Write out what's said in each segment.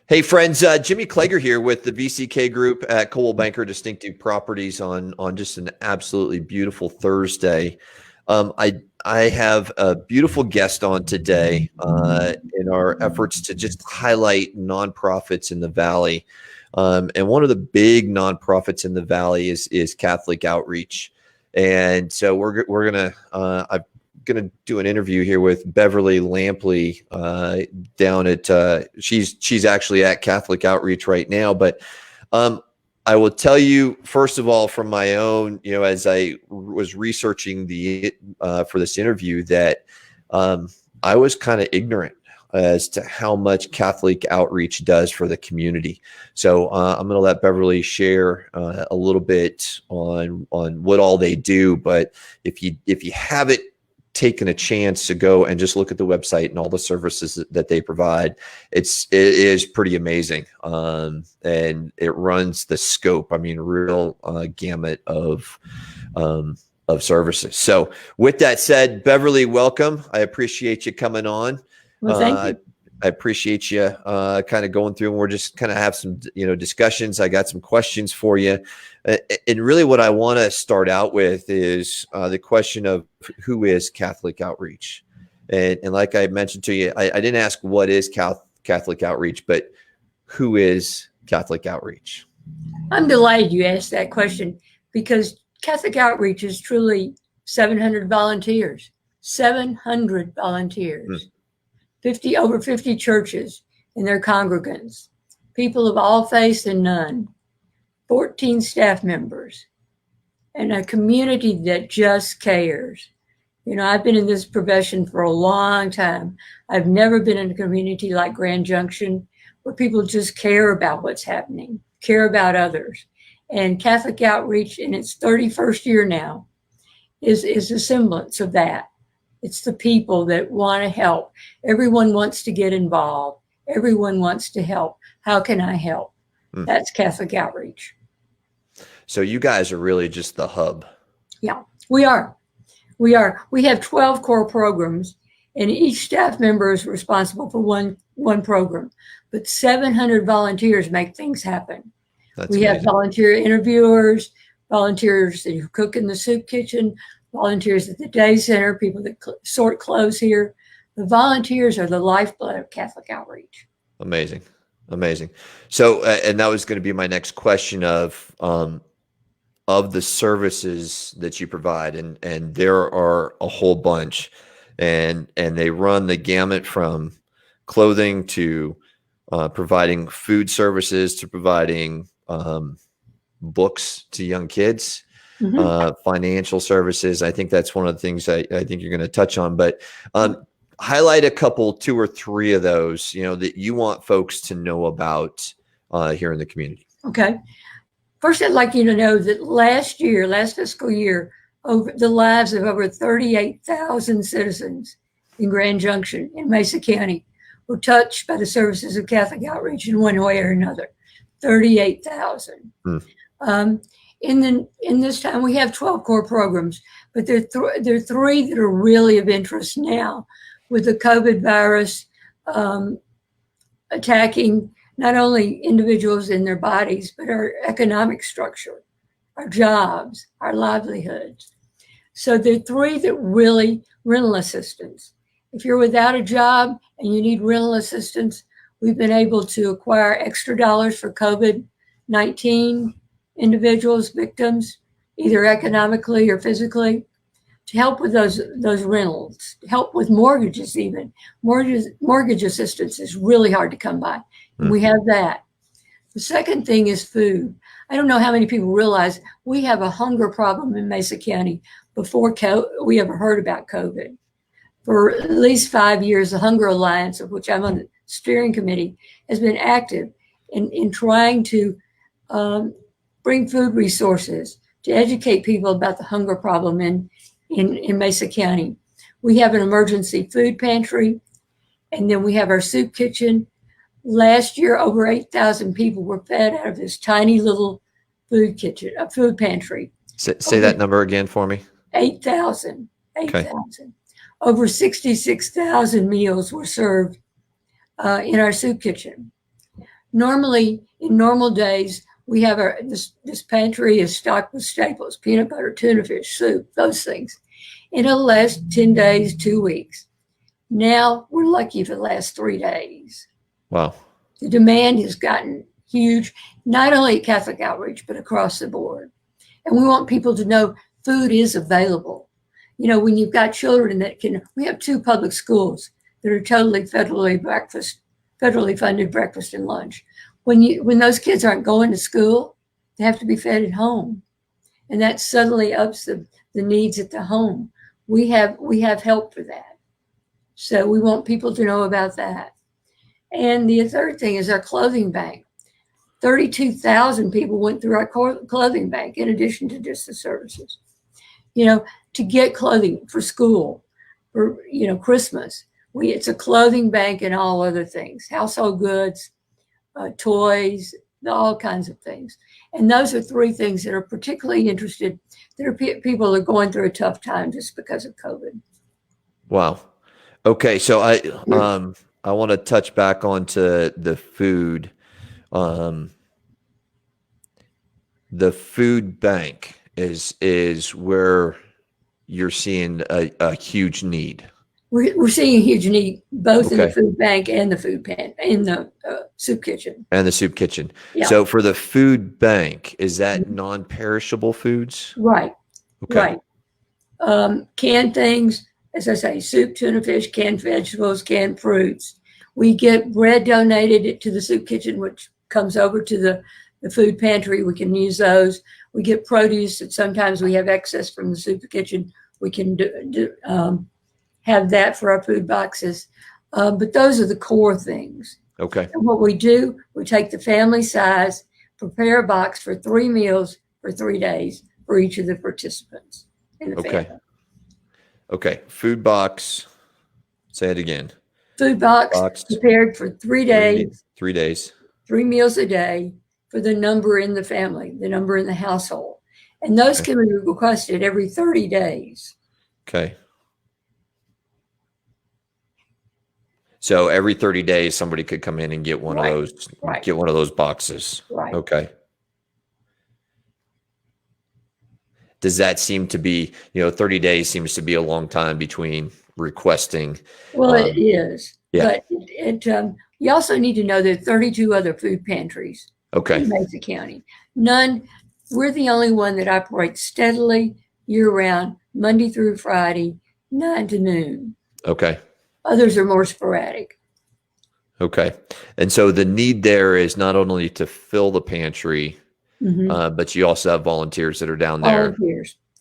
Hey friends, Jimmy Klager here with the VCK Group at Coldwell Banker Distinctive Properties on just an absolutely beautiful Thursday. I have a beautiful guest on today in our efforts to just highlight nonprofits in the Valley. And one of the big nonprofits in the Valley is Catholic Outreach. And so I'm gonna do an interview here with Beverly Lampley down at she's actually at Catholic Outreach right now. But I will tell you, first of all, from my own, as I was researching for this interview, that I was kind of ignorant as to how much Catholic Outreach does for the community. So I'm going to let Beverly share a little bit on what all they do. But if you haven't taken a chance to go and just look at the website and all the services that they provide, it is pretty amazing. And it runs the scope. I mean, real gamut of services. So with that said, Beverly, welcome. I appreciate you coming on. Well, thank you. I appreciate you kind of going through, and we're just kind of have some, discussions. I got some questions for you. And really what I want to start out with is the question of who is Catholic Outreach? And like I mentioned to you, I didn't ask what is Catholic Outreach, but who is Catholic Outreach? I'm delighted you asked that question, because Catholic Outreach is truly 700 volunteers, 700 volunteers. 50 over 50 churches and their congregants, people of all faiths and none, 14 staff members, and a community that just cares. I've been in this profession for a long time. I've never been in a community like Grand Junction where people just care about what's happening, care about others. And Catholic Outreach in its 31st year now is a semblance of that. It's the people that want to help. Everyone wants to get involved. Everyone wants to help. How can I help? That's Catholic Outreach. So you guys are really just the hub. Yeah, we are. We have 12 core programs, and each staff member is responsible for one program. But 700 volunteers make things happen. We have volunteer interviewers, volunteers who cook in the soup kitchen, volunteers at the day center, people that sort clothes here. The volunteers are the lifeblood of Catholic Outreach. Amazing. So, and that was going to be my next question of the services that you provide, and there are a whole bunch, and they run the gamut from clothing to providing food services to providing books to young kids. Financial services. I think that's one of the things I think you're going to touch on, but highlight a couple, 2 or 3 of those, that you want folks to know about here in the community. Okay. First, I'd like you to know that last fiscal year, over the lives of over 38,000 citizens in Grand Junction in Mesa County were touched by the services of Catholic Outreach in one way or another. 38,000. In this time, we have 12 core programs, but there are 3 that are really of interest now, with the COVID virus attacking not only individuals in their bodies, but our economic structure, our jobs, our livelihoods. So there are 3 that really, rental assistance. If you're without a job and you need rental assistance, we've been able to acquire extra dollars for COVID-19 individuals, victims, either economically or physically, to help with those rentals, to help with mortgages even. Mortgage assistance is really hard to come by. And we have that. The second thing is food. I don't know how many people realize we have a hunger problem in Mesa County before we ever heard about COVID. For at least 5 years, the Hunger Alliance, of which I'm on the steering committee, has been active in trying to bring food resources to educate people about the hunger problem in Mesa County. We have an emergency food pantry, and then we have our soup kitchen. Last year, over 8,000 people were fed out of this tiny little food pantry. Say that number again for me. 8,000. Over 66,000 meals were served in our soup kitchen. Normally, in normal days, we have this pantry is stocked with staples, peanut butter, tuna fish, soup, those things. It'll last 10 days, 2 weeks. Now we're lucky if it lasts 3 days. Wow. The demand has gotten huge, not only at Catholic Outreach, but across the board. And we want people to know food is available. You know, when you've got children we have 2 public schools that are totally federally funded breakfast and lunch. When those kids aren't going to school, they have to be fed at home. And that suddenly ups the needs at the home. We have help for that. So we want people to know about that. And the third thing is our clothing bank. 32,000 people went through our clothing bank in addition to just the services. You know, to get clothing for school, for, you know, Christmas. It's a clothing bank and all other things, household goods, toys, all kinds of things. And those are 3 things that are particularly interested. There are people that are going through a tough time just because of COVID. Wow. Okay. So I want to touch back onto the food. The food bank is where you're seeing a huge need. We're seeing a huge need both in the food bank and the food pan in the soup kitchen. And the soup kitchen. Yeah. So for the food bank, is that non-perishable foods? Right. Okay. Right. Canned things, as I say, soup, tuna fish, canned vegetables, canned fruits. We get bread donated to the soup kitchen, which comes over to the food pantry. We can use those. We get produce that sometimes we have excess from the soup kitchen. We can have that for our food boxes. But those are the core things. Okay. And what we do, we take the family size, prepare a box for 3 meals for 3 days for each of the participants in the family. Okay. Food box. Say it again. Food box prepared for 3 days. 3 days. 3 meals a day for the number in the family, the number in the household. And those can be requested every 30 days. Okay. So every 30 days, somebody could come in and get one of those, get one of those boxes. Right. Okay. Does that seem to be, 30 days seems to be a long time between requesting? Well, it is. Yeah. But you also need to know there are 32 other food pantries in Mesa County. We're the only one that operates steadily year-round, Monday through Friday, 9 to noon. Okay. Others are more sporadic. Okay. And so the need there is not only to fill the pantry, but you also have volunteers that are down there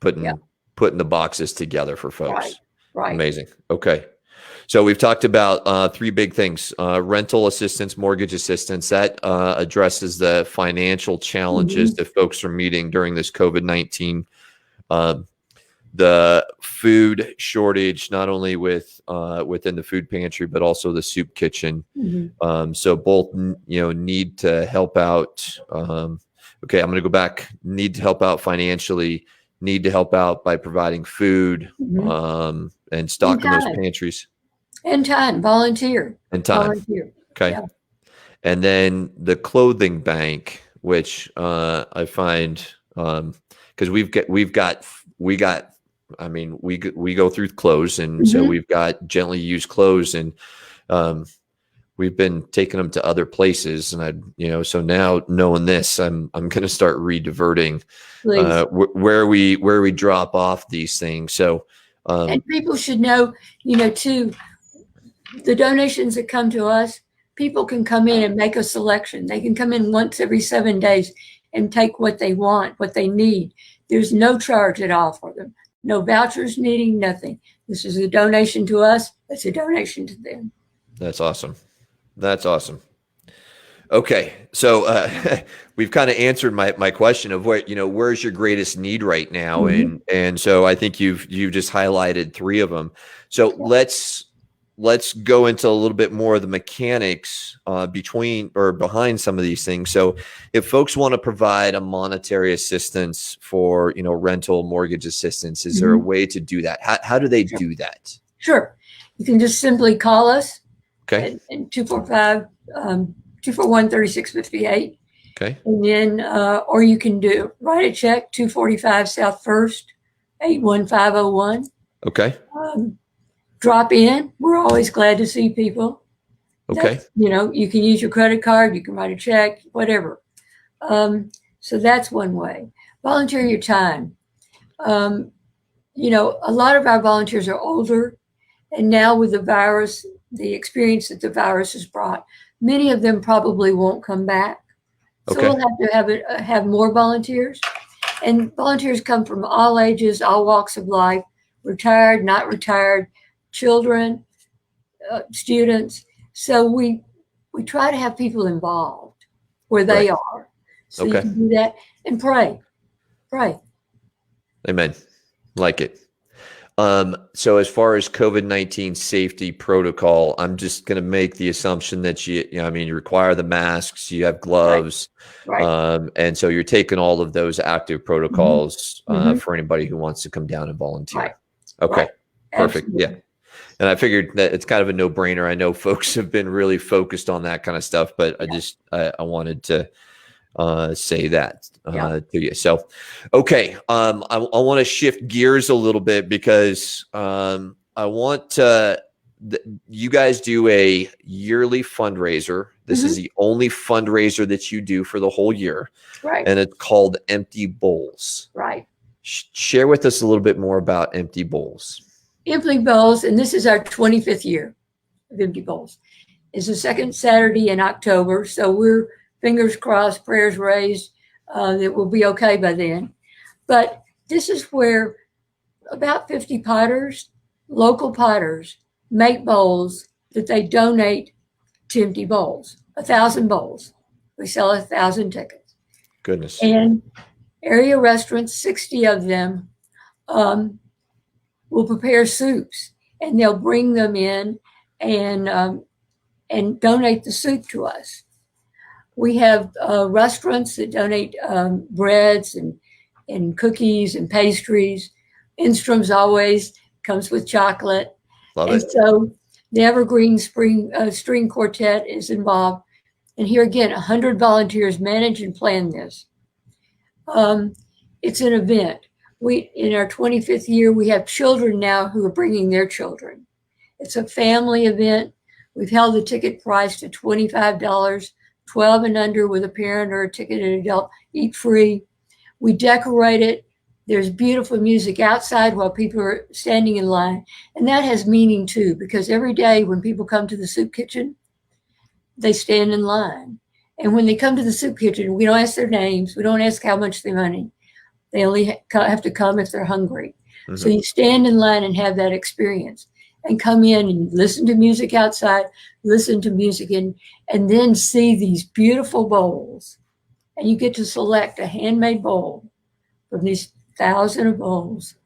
putting the boxes together for folks. Right. Amazing. Okay. So we've talked about 3 big things: rental assistance, mortgage assistance. That addresses the financial challenges that folks are meeting during this COVID-19. The food shortage, not only within the food pantry, but also the soup kitchen. So both, need to help out. Okay, I'm going to go back. Need to help out financially. Need to help out by providing food and stocking those pantries. And time, volunteer. And time. Volunteer. Okay. Yeah. And then the clothing bank, which I find because we go through clothes, and so we've got gently used clothes, and we've been taking them to other places, and so now knowing this, I'm going to start rediverting where we drop off these things. So and people should know, too, the donations that come to us, people can come in and make a selection. They can come in once every 7 days and take what they want, what they need. There's no charge at all for them. No vouchers needing, nothing. This is a donation to us. It's a donation to them. That's awesome. That's awesome. Okay. So we've kind of answered my question of where's your greatest need right now. And so I think you've just highlighted 3 of them. So let's go into a little bit more of the mechanics behind some of these things. So if folks want to provide a monetary assistance for, rental mortgage assistance, is there a way to do that? How do they do that? Sure. You can just simply call us at 245 241-3658. Okay. And then, or you can write a check, 245 South First, 81501. Okay. Drop in. We're always glad to see people. Okay. You can use your credit card, you can write a check, whatever. So that's one way. Volunteer your time. A lot of our volunteers are older, and now with the virus, the experience that the virus has brought, many of them probably won't come back. So Okay. we'll have to have more volunteers. And volunteers come from all ages, all walks of life, retired, not retired, children, students. So we try to have people involved where they are. So you can do that and pray. Amen. Like it. So as far as COVID-19 safety protocol, I'm just going to make the assumption that you require the masks, you have gloves, Right. And so you're taking all of those active protocols for anybody who wants to come down and volunteer. Right. Okay. Right. Perfect. Absolutely. Yeah. And I figured that it's kind of a no-brainer. I know folks have been really focused on that kind of stuff, but I wanted to say that to you. So, okay. I want to shift gears a little bit because I want you guys do a yearly fundraiser. This is the only fundraiser that you do for the whole year. Right. And it's called Empty Bowls. Right. Share with us a little bit more about Empty Bowls. Empty Bowls, and this is our 25th year of Empty Bowls. It's the second Saturday in October, so we're fingers crossed, prayers raised, that we'll be okay by then. But this is where about 50 potters, local potters, make bowls that they donate to Empty Bowls, 1,000 bowls. We sell 1,000 tickets. Goodness. And area restaurants, 60 of them, will prepare soups, and they'll bring them in and donate the soup to us. We have restaurants that donate breads and cookies and pastries. Instrum's always comes with chocolate. Love and it. So the Evergreen String Quartet is involved. And here again, 100 volunteers manage and plan this. It's an event. In our 25th year, we have children now who are bringing their children. It's a family event. We've held the ticket price to $25, 12 and under with a parent or a ticketed adult, eat free. We decorate it. There's beautiful music outside while people are standing in line. And that has meaning too, because every day when people come to the soup kitchen, they stand in line. And when they come to the soup kitchen, we don't ask their names. We don't ask how much they money. They only have to come if they're hungry. So you stand in line and have that experience and come in and listen to music outside, listen to music and then see these beautiful bowls. And you get to select a handmade bowl from these 1,000 bowls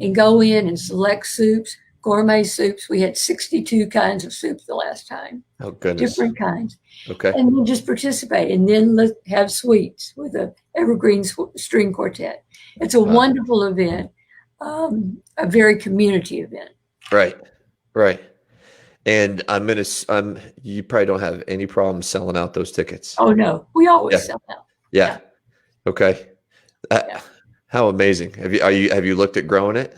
and go in and select soups, gourmet soups. We had 62 kinds of soup the last time. Oh, goodness. Different kinds. Okay. And we'll just participate and then have sweets with the Evergreen String Quartet. It's a wonderful event, a very community event. Right. And you probably don't have any problem selling out those tickets. Oh no, we always sell out. Yeah. Okay. How amazing. Have you looked at growing it?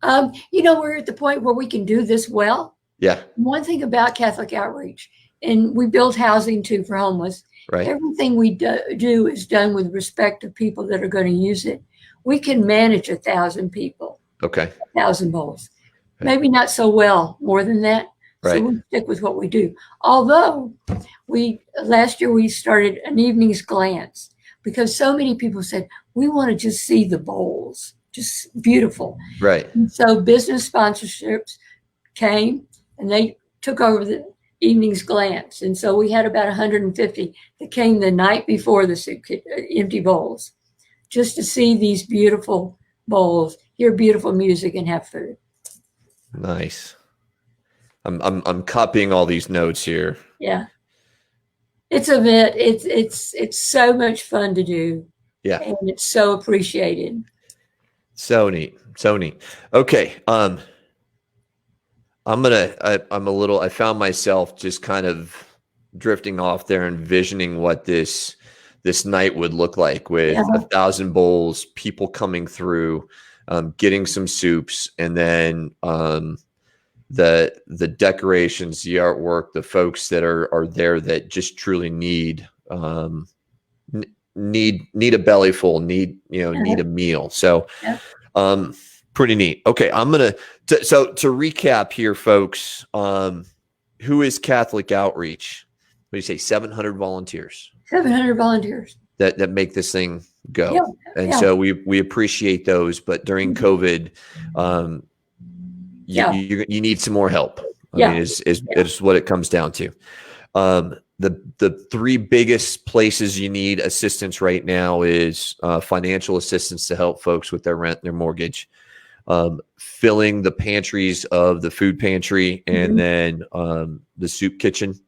We're at the point where we can do this well. Yeah. One thing about Catholic Outreach, and we build housing too for homeless. Right. Everything we do is done with respect to people that are going to use it. We can manage 1,000 people. Okay. 1,000 bowls. Right. Maybe not so well more than that. Right. So we stick with what we do. Although last year we started an evening's glance because so many people said, we want to just see the bowls, just beautiful. Right. And so business sponsorships came and they took over the evening's glance. And so we had about 150 that came the night before the Empty Bowls just to see these beautiful bowls, hear beautiful music, and have food. Nice. I'm copying all these notes here. Yeah. It's a event. It's so much fun to do. Yeah. And it's so appreciated. So neat. Okay. I found myself just kind of drifting off there, envisioning what this night would look like with Yeah. 1,000 bowls, people coming through, getting some soups, and then the decorations, the artwork, the folks that are there that just truly need need a belly full, need a meal. So Yeah. pretty neat. Okay, I'm gonna so to recap here, folks. Who is Catholic Outreach? What do you say? 700 volunteers 700 volunteers. that make this thing go. Yeah. And Yeah. so we appreciate those. But during COVID, you need some more help. I mean, is what it comes down to. The three biggest places you need assistance right now is financial assistance to help folks with their rent and their mortgage, filling the pantries of the food pantry, and then the soup kitchen,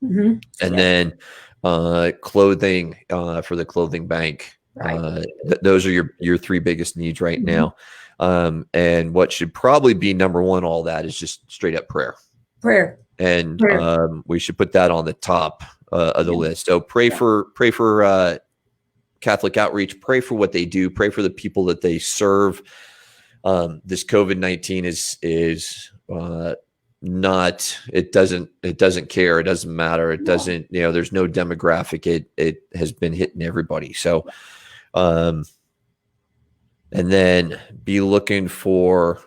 and then clothing for the clothing bank. Right. Those are your three biggest needs right now. And what should probably be number one, all that is just straight up prayer. And we should put that on the top of the list. So pray for Catholic Outreach, pray for what they do, pray for the people that they serve. This COVID-19 is not, it doesn't care. It doesn't matter. It doesn't, there's no demographic. It has been hitting everybody. So, and then be looking for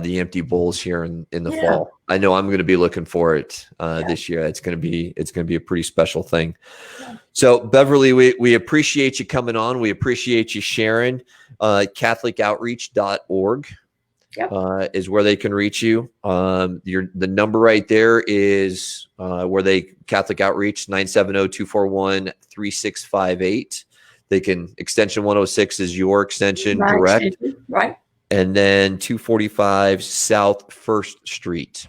the empty bowls here in the fall. I know I'm going to be looking for it this year. It's going to be a pretty special thing. So Beverly, we appreciate you coming on. We appreciate you sharing. CatholicOutreach.org is where they can reach you. The number right there is Catholic Outreach 970-241-3658. They can extension 106 is your extension, direct. Right. And then 245 South First Street.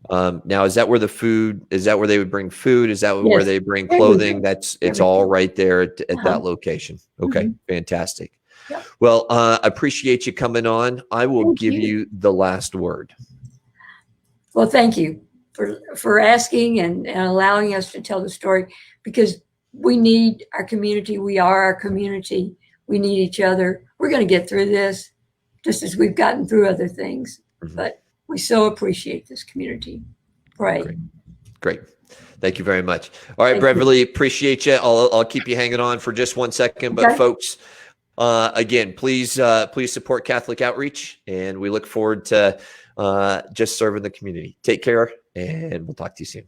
Now, is that where the food? Is that where they would bring food? Is that where they bring clothing? It's all right there at that location. Okay, fantastic. Yep. Well, I appreciate you coming on. I will give you the last word. Well, thank you for asking and allowing us to tell the story, because we need our community. We are our community. We need each other. We're going to get through this, just as we've gotten through other things. But we so appreciate this community. Right. Great. Thank you very much. All right, Beverly, appreciate you. I'll keep you hanging on for just 1 second. But folks, again, please support Catholic Outreach, and we look forward to just serving the community. Take care, and we'll talk to you soon.